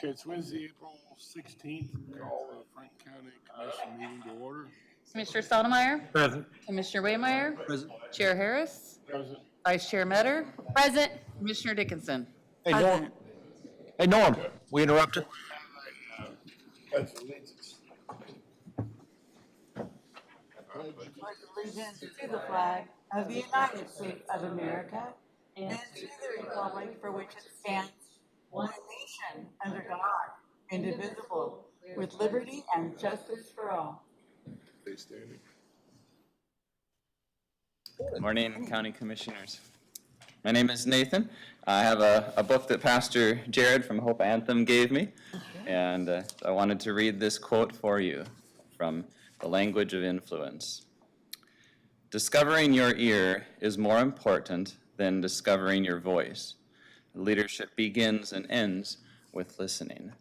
Okay, it's Wednesday, April 16th. Call the Franklin County Commission meeting to order. Commissioner Stoudemire. Present. Commissioner Waymire. Present. Chair Harris. Present. Vice Chair Metter. Present. Commissioner Dickinson. Hey, Norm. Hey, Norm, we interrupted. Pledge of allegiance. Pledge allegiance to the flag of the United States of America and to the republic for which it stands, one nation, under God, indivisible, with liberty and justice for all. Please stand. Good morning, County Commissioners. My name is Nathan. I have a book that Pastor Jared from Hope Anthem gave me, and I wanted to read this quote for you from The Language of Influence. Discovering your ear is more important than discovering your voice. Leadership begins and ends with listening.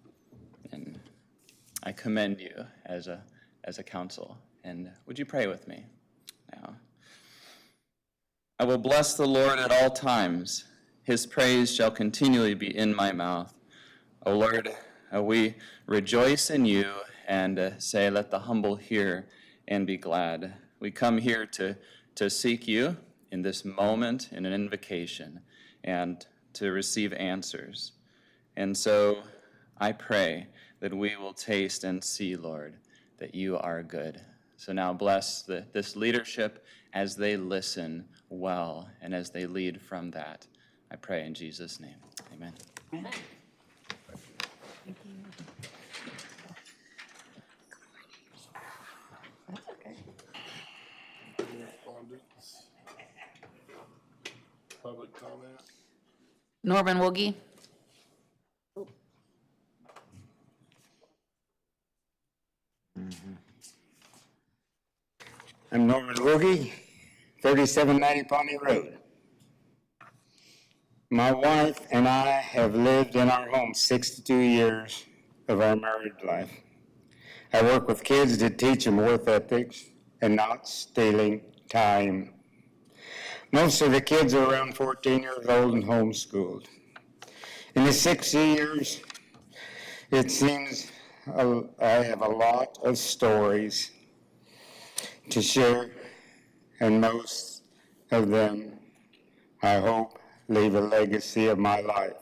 And I commend you as a council. And would you pray with me now? I will bless the Lord at all times. His praise shall continually be in my mouth. O Lord, we rejoice in you and say, let the humble hear and be glad. We come here to seek you in this moment in an invocation and to receive answers. And so I pray that we will taste and see, Lord, that you are good. So now bless this leadership as they listen well and as they lead from that. I pray in Jesus' name. Amen. Amen. That's okay. Correspondence. Public comment. Norman Woogie. I'm Norman Woogie, 3790 Pawnee Road. My wife and I have lived in our home 62 years of our married life. I work with kids to teach them work ethics and not stealing time. Most of the kids are around 14 years old and homeschooled. In the 60 years, it seems I have a lot of stories to share, and most of them, I hope, leave a legacy of my life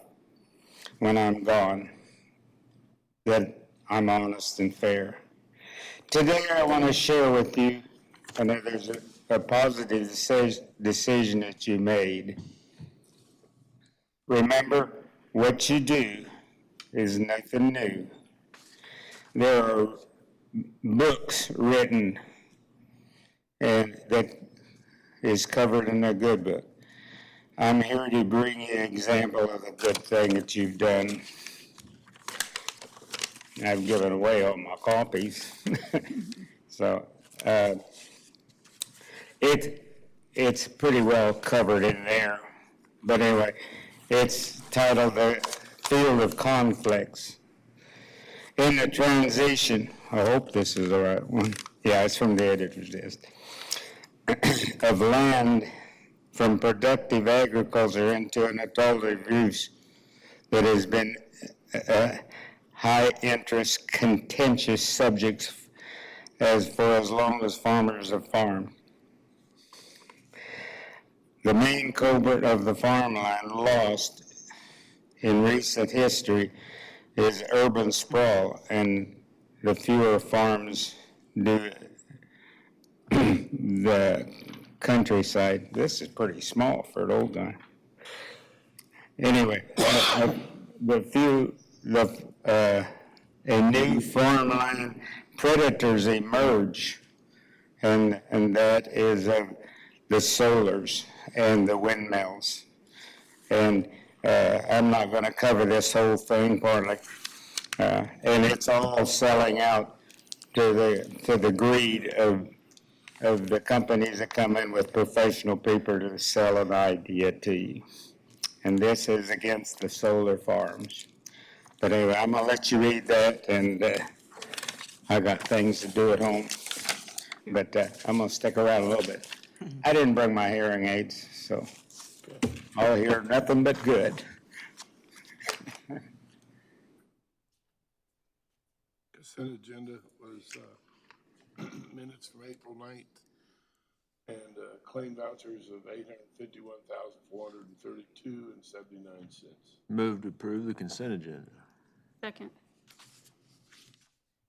when I'm gone, that I'm honest and fair. Today, I want to share with you, and there's a positive decision that you made. Remember, what you do is nothing new. There are books written and that is covered in a good book. I'm here to bring you an example of a good thing that you've done. I've given away all my copies. So it's pretty well covered in there. But anyway, it's titled The Field of Conflicts. In the transition, I hope this is the right one. Yeah, it's from the editor's desk. Of land from productive agriculture into an adulterative use that has been high interest, contentious subjects for as long as farmers have farmed. The main culprit of the farmland lost in recent history is urban sprawl, and the fewer farms do the countryside. This is pretty small for an old guy. Anyway, a new farmland predators emerge, and that is the solars and the windmills. And I'm not going to cover this whole thing partly, and it's all selling out to the greed of the companies that come in with professional people to sell an idea to you. And this is against the solar farms. But anyway, I'm going to let you read that, and I got things to do at home. But I'm going to stick around a little bit. I didn't bring my hearing aids, so I'll hear nothing but good. Consent agenda was minutes from April 9th and claim vouchers of $851,432.79. Move to approve the consent agenda. Second.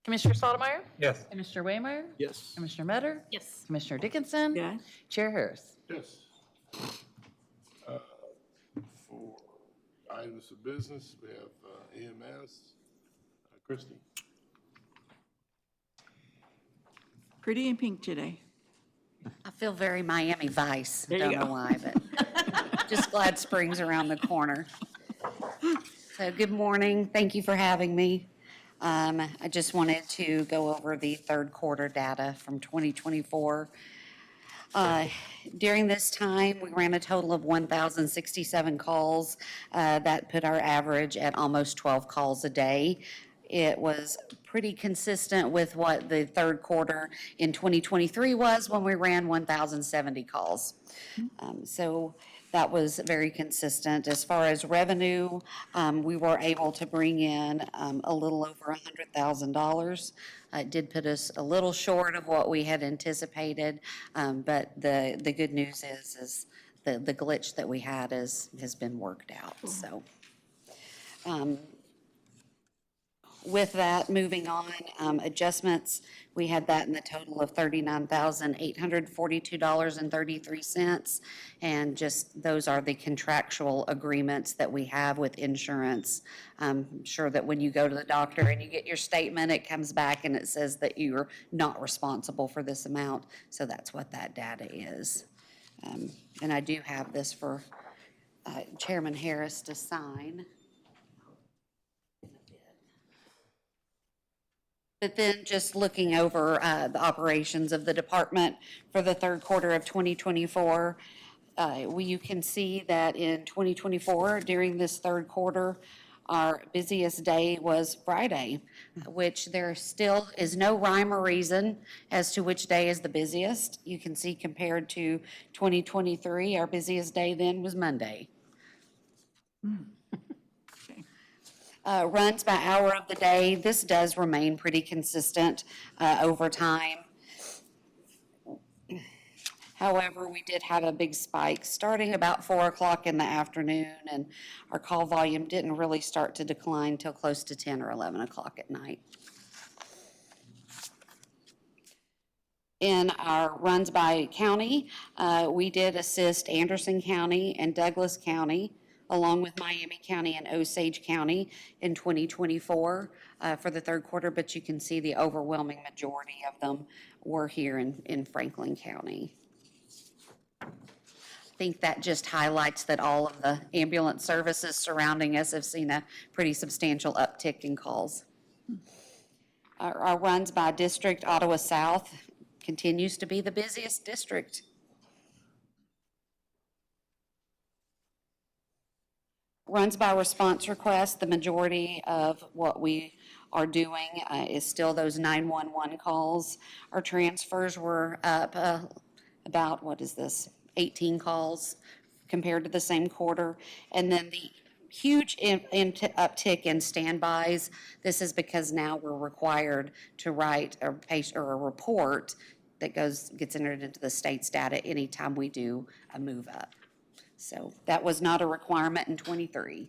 Commissioner Stottlemyre? Yes. Commissioner Waymire? Yes. Commissioner Metter? Yes. Commissioner Dickinson? Yes. Chair Harris? Yes. For items of business, we have EMS. Christie. Pretty in pink today. I feel very Miami Vice. There you Don't know go. why, but just glad spring's around the corner. So good morning. Thank you for having me. I just wanted to go over the third quarter data from 2024. During this time, we ran a total of 1,067 calls. That put our average at almost 12 calls a day. It was pretty consistent with what the third quarter in 2023 was when we ran 1,070 calls. So that was very consistent. As far as revenue, we were able to bring in a little over $100,000. It did put us a little short of what we had anticipated, but the good news is the glitch that we had has been worked out, so. With that, moving on, adjustments, we had that in the total of $39,842.33. And just, those are the contractual agreements that we have with insurance. I'm sure that when you go to the doctor and you get your statement, it comes back and it says that you're not responsible for this amount. So that's what that data is. And I do have this for Chairman Harris to sign. But then just looking over the operations of the department for the third quarter of 2024, you can see that in 2024, during this third quarter, our busiest day was Friday, which there still is no rhyme or reason as to which day is the busiest. You can see compared to 2023, our busiest day then was Monday. Runs by hour of the day, this does remain pretty consistent over time. However, we did have a big spike starting about 4 o'clock in the afternoon, and our call volume didn't really start to decline till close to 10 or 11 o'clock at night. In our runs by county, we did assist Anderson County and Douglas County, along with Miami County and Osage County in 2024 for the third quarter, but you can see the overwhelming majority of them were here in Franklin County. I think that just highlights that all of the ambulance services surrounding us have seen a pretty substantial uptick in calls. Our runs by district, Ottawa South continues to be the busiest district. Runs by response request, the majority of what we are doing is still those 911 calls. Our transfers were up about, 18 calls compared to the same quarter. And then the huge uptick in standbys, this is because now we're required to write a report that gets entered into the state's data anytime we do a move up. So that was not a requirement in 23.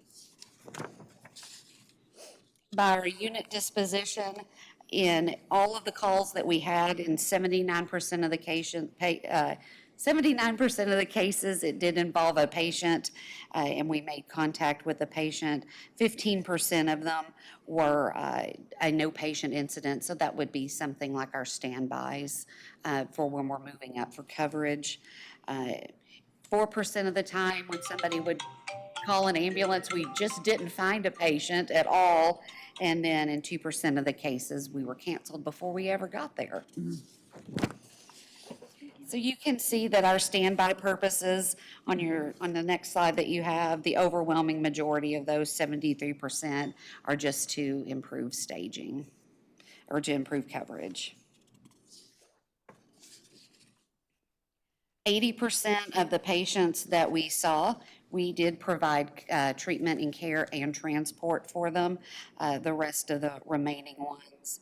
By our unit disposition, in all of the calls that we had, in 79% of the cases, 79% of the cases, it did involve a patient, and we made contact with the patient. 15% of them were a no patient incident, so that would be something like our standbys for when we're moving up for coverage. 4% of the time when somebody would call an ambulance, we just didn't find a patient at all. And then in 2% of the cases, we were canceled before we ever got there. So you can see that our standby purposes on the next slide that you have, the overwhelming majority of those 73% are just to improve staging or to improve coverage. 80% of the patients that we saw We did provide treatment and care and transport for them. The rest of the remaining ones,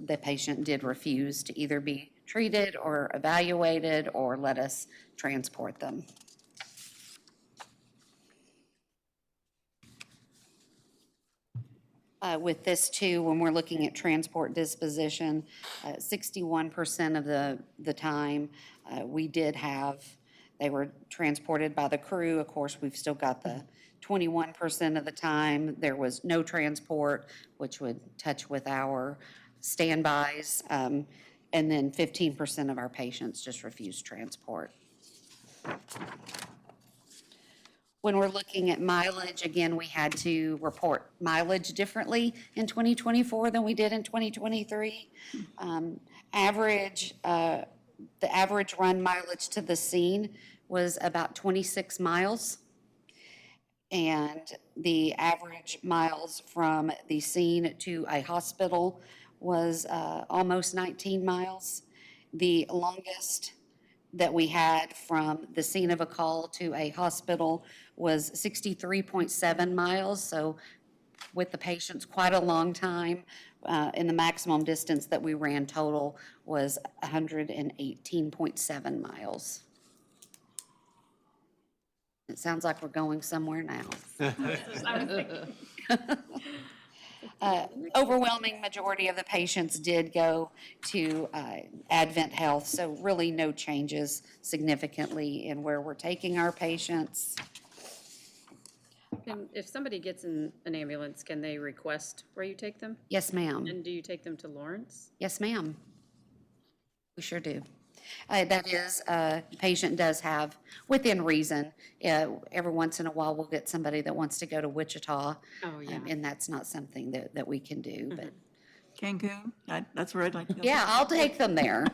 the patient did refuse to either be treated or evaluated or let us transport them. With this too, when we're looking at transport disposition, 61% of the time, we did have, they were transported by the crew. Of course, we've still got the 21% of the time, there was no transport, which would touch with our standbys. And then 15% of our patients just refused transport. When we're looking at mileage, again, we had to report mileage differently in 2024 than we did in 2023. The average run mileage to the scene was about 26 miles. And the average miles from the scene to a hospital was almost 19 miles. The longest that we had from the scene of a call to a hospital was 63.7 miles. So with the patients, quite a long time. And the maximum distance that we ran total was 118.7 miles. It sounds like we're going somewhere now. Overwhelming majority of the patients did go to Advent Health, so really no changes significantly in where we're taking our patients. And if somebody gets in an ambulance, can they request where you take them? Yes, ma'am. And do you take them to Lawrence? Yes, ma'am. We sure do. That is, the patient does have, within reason, every once in a while, we'll get somebody that wants to go to Wichita. Oh, yeah. And that's not something that we can do, but, Cancun, that's where I'd like to go. yeah, I'll take them there.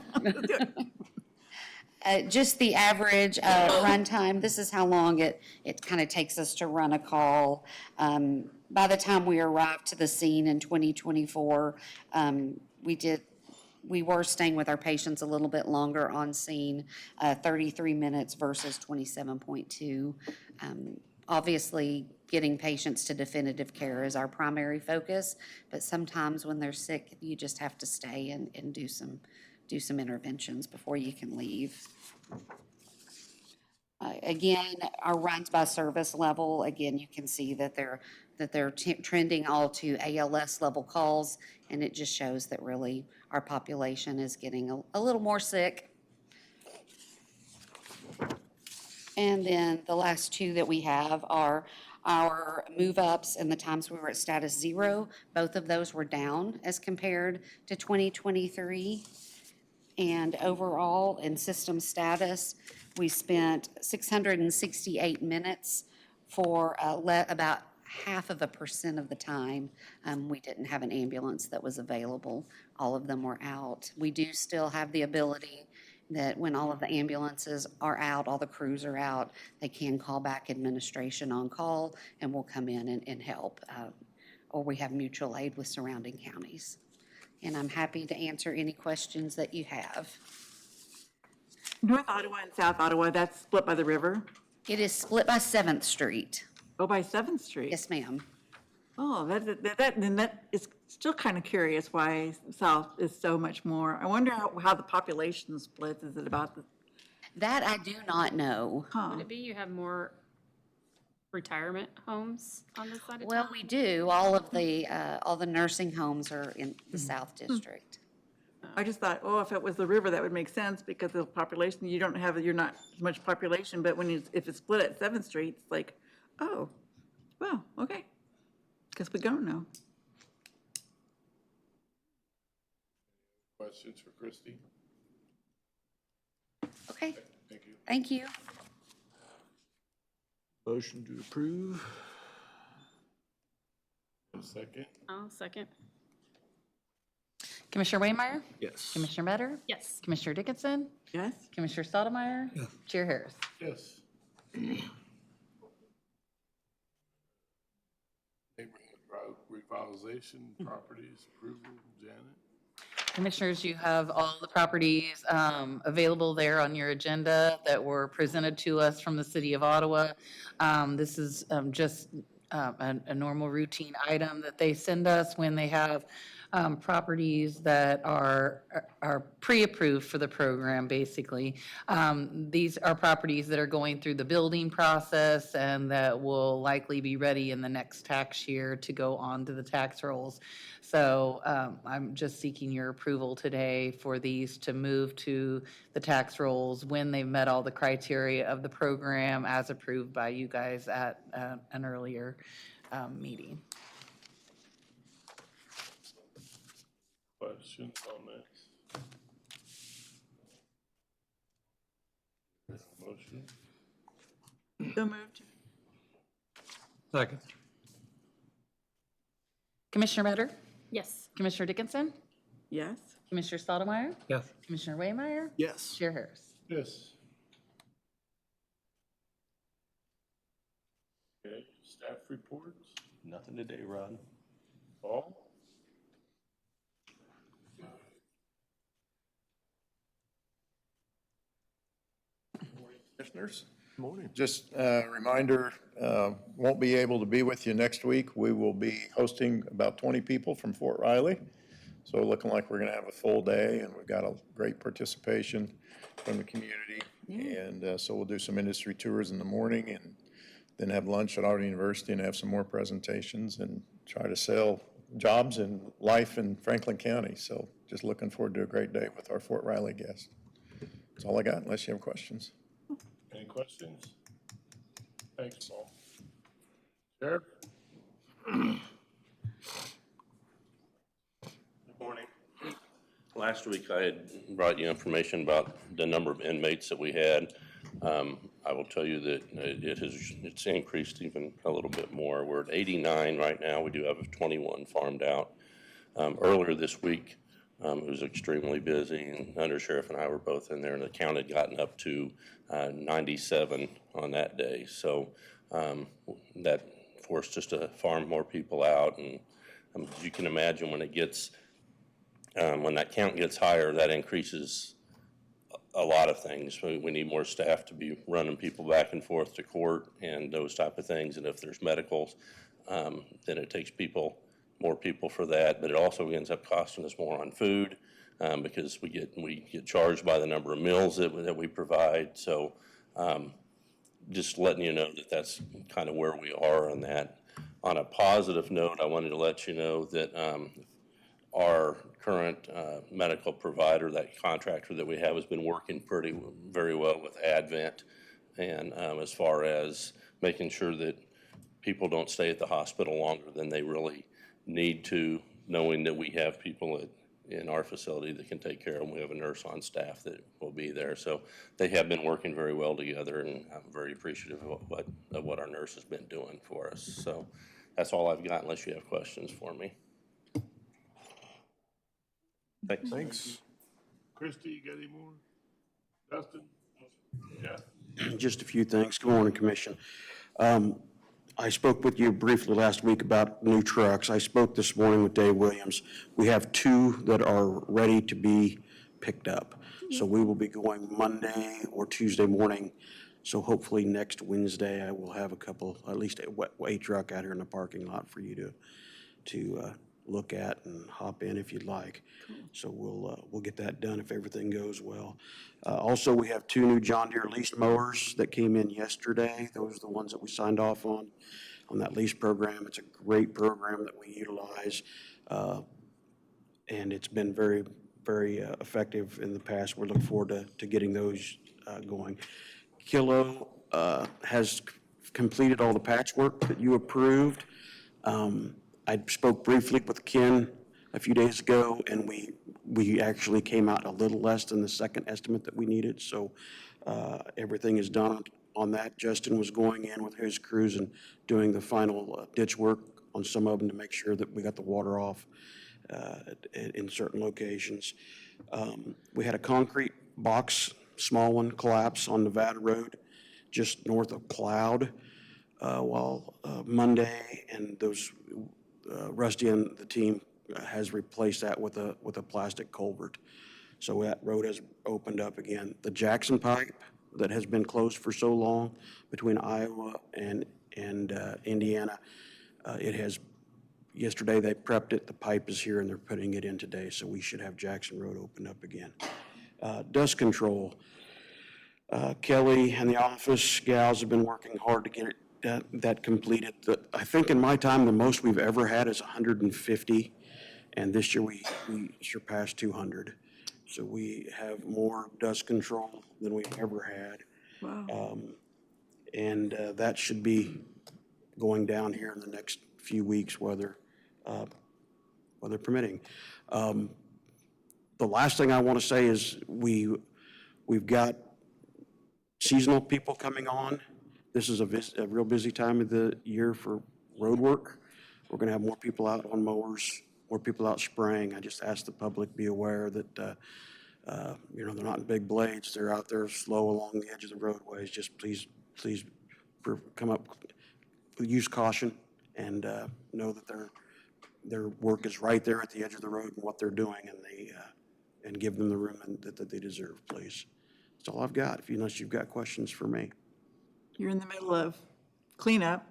Just the average runtime, this is how long it kind of takes us to run a call. By the time we arrived to the scene in 2024, we were staying with our patients a little bit longer on scene, 33 minutes versus 27.2. Obviously, getting patients to definitive care is our primary focus, but sometimes when they're sick, you just have to stay and do some interventions before you can leave. Again, our runs by service level, again, you can see that they're trending all to ALS level calls, and it just shows that really our population is getting a little more sick. And then the last two that we have are our move-ups and the times we were at status 0. Both of those were down as compared to 2023. And overall, in system status, we spent 668 minutes for about 0.5% of the time. We didn't have an ambulance that was available. All of them were out. We do still have the ability that when all of the ambulances are out, all the crews are out, they can call back administration on call and we'll come in and help. Or we have mutual aid with surrounding counties. And I'm happy to answer any questions that you have. North Ottawa and South Ottawa, that's split by the river? It is split by 7th Street. Oh, by 7th Street? Yes, ma'am. Oh, that is still kind of curious why South is so much more. I wonder how the population splits. Is it about the? That I do not know. Would it be you have more retirement homes on this side of town? Well, we do. All the nursing homes are in the South District. I just thought, oh, if it was the river, that would make sense because of the population. You're not as much population, but if it's split at 7th Street, it's like, oh, well, okay. Because we don't know. Questions for Christie? Okay, Thank you. thank you. Motion to approve. A second? I'll second. Commissioner Waymire? Yes. Commissioner Better? Yes. Commissioner Dickinson? Yes? Commissioner Stottlemyre? Chair Harris? Yes. Neighborhood revitalization properties approval, Janet? Commissioners, you have all the properties available there on your agenda that were presented to us from the city of Ottawa. This is just a normal routine item that they send us when they have properties that are pre-approved for the program, basically. These are properties that are going through the building process and that will likely be ready in the next tax year to go on to the tax rolls. So I'm just seeking your approval today for these to move to the tax rolls when they've met all the criteria of the program as approved by you guys at an earlier meeting. Questions on this? Motion? So moved. Second. Commissioner Metter? Yes. Commissioner Dickinson? Yes. Commissioner Stottlemyre? Yes. Commissioner Waymire? Yes. Chair Harris? Yes. Okay, staff reports, Nothing today, Ron. Paul? Commissioners, Morning. just a reminder, won't be able to be with you next week. We will be hosting about 20 people from Fort Riley. So looking like we're going to have a full day, and we've got a great participation from the community. And so we'll do some industry tours in the morning and then have lunch at Auburn University and have some more presentations and try to sell jobs and life in Franklin County. So just looking forward to a great day with our Fort Riley guests. That's all I got, unless you have questions. Any questions? Thanks, Paul. Sheriff? Good morning. Last week I had brought you information about the number of inmates that we had. I will tell you that it's increased even a little bit more. We're at 89 right now. We do have 21 farmed out. Earlier this week, it was extremely busy, and Under Sheriff and I were both in there, and the count had gotten up to 97 on that day. So that forced us to farm more people out, and as you can imagine, when when that count gets higher, that increases a lot of things. We need more staff to be running people back and forth to court and those type of things. And if there's medicals, then it takes more people for that. But it also ends up costing us more on food because we get charged by the number of meals that we provide. So just letting you know that that's kind of where we are on that. On a positive note, I wanted to let you know that our current medical provider, that contractor that we have, has been working very well with Advent, and as far as making sure that people don't stay at the hospital longer than they really need to, knowing that we have people in our facility that can take care of them. We have a nurse on staff that will be there. So they have been working very well together, and I'm very appreciative of what our nurse has been doing for us. So that's all I've got, unless you have questions for me. Thanks. Christie, you got any more? Dustin? Yeah. Just a few things. Good morning, Commission. I spoke with you briefly last week about new trucks. I spoke this morning with Dave Williams. We have 2 that are ready to be picked up. So we will be going Monday or Tuesday morning. So hopefully next Wednesday, I will have at least a truck out here in the parking lot for you to look at and hop in if you'd like. So we'll get that done if everything goes well. Also, we have 2 new John Deere lease mowers that came in yesterday. Those are the ones that we signed off on that lease program. It's a great program that we utilize, and it's been very, very effective in the past. We're looking forward to getting those going. Kilo has completed all the patchwork that you approved. I spoke briefly with Ken a few days ago, and we actually came out a little less than the second estimate that we needed. So everything is done on that. Justin was going in with his crews and doing the final ditch work on some of them to make sure that we got the water off in certain locations. We had a concrete box, small one, collapse on Nevada Road, just north of Cloud, while Monday, and those Rusty and the team has replaced that with a plastic culvert. So that road has opened up again. The Jackson pipe that has been closed for so long between Iowa and Indiana, it has, yesterday they prepped it, the pipe is here and they're putting it in today, so we should have Jackson Road open up again. Dust control, Kelly and the office gals have been working hard to get that completed. I think in my time, the most we've ever had is 150, and this year we surpassed 200. So we have more dust control than we've ever had. Wow. And that should be going down here in the next few weeks, weather permitting. The last thing I want to say is we've got seasonal people coming on. This is a real busy time of the year for road work. We're going to have more people out on mowers, more people out spraying. I just ask the public be aware that, they're not in big blades. They're out there slow along the edge of the roadways. Just please come up, use caution and know that their work is right there at the edge of the road and what they're doing, and give them the room that they deserve, please. That's all I've got, unless you've got questions for me. You're in the middle of cleanup.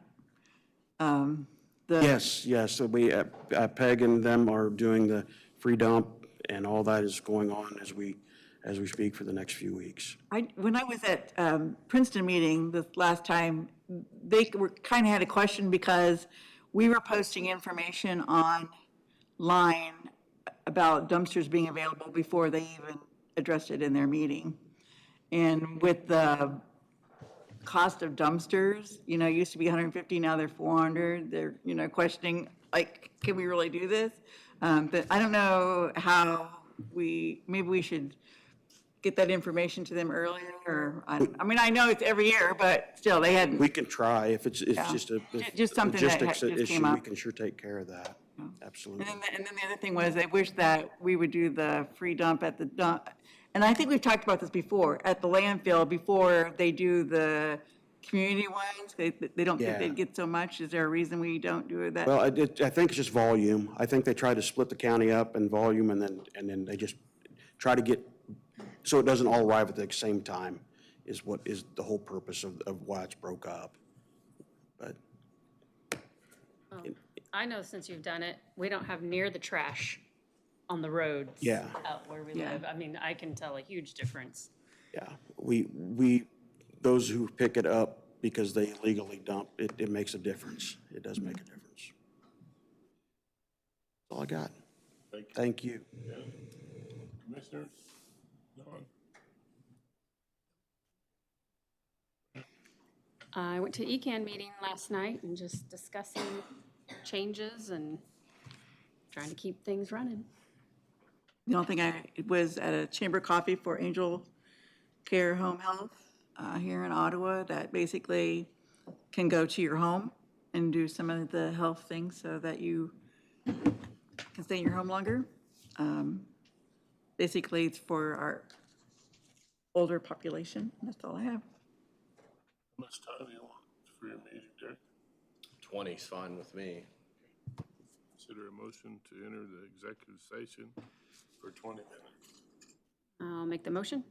Yes, so Peg and them are doing the free dump, and all that is going on as we speak for the next few weeks. When I was at Princeton meeting the last time, they kind of had a question because we were posting information online about dumpsters being available before they even addressed it in their meeting. And with the cost of dumpsters, used to be 150, now they're 400. They're, questioning, like, can we really do this? But I don't know how maybe we should get that information to them earlier, or, I know it's every year, but still, they hadn't. We can try, if it's Just something that logistics just issue, came up. we can sure take care of that, absolutely. And then the other thing was, I wish that we would do the free dump at the dump. And I think we've talked about this before, at the landfill, before they do the community ones, they don't think they'd get so much. Is there a reason we don't do that? Well, I think it's just volume. I think they try to split the county up in volume, and then they just try to get, so it doesn't all arrive at the same time, is what is the whole purpose of why it's broke up. But I know since you've done it, we don't have near the trash on the roads. Yeah. Out where we Yeah. live. I mean, I can tell a huge difference. yeah, we those who pick it up because they illegally dump, it makes a difference. It does make a difference. That's all I got. Thank you. Commissioners? Dawn? I went to ECAN meeting last night and just discussing changes and trying to keep things running. The only thing it was at a chamber coffee for Angel Care Home Health here in Ottawa that basically can go to your home and do some of the health things so that you can stay in your home longer. Basically, it's for our older population. That's all I have. How much time do you want for your meeting, Derek? 20's fine with me. Consider a motion to enter the executive session for 20 minutes. I'll make the motion.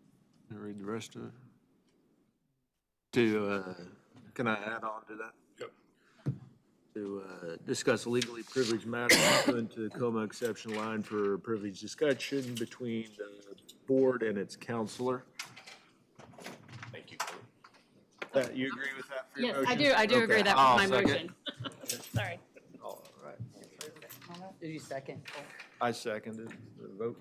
Can I read the rest of it? Can I add on to that? Yep. To discuss a legally privileged matter pursuant to the Coma exception line for privileged discussion between the board and its counselor. Thank you. You agree with that for your Yes, motion? I do agree Okay. that I'll was my second. motion. Sorry. All right. Did you second? I seconded the vote.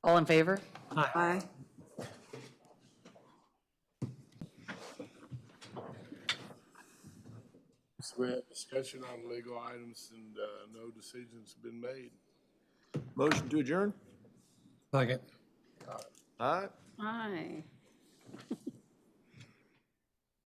All in favor? Aye. So we had discussion on legal items and no decisions have been made. Motion to adjourn? Second. All right. Aye.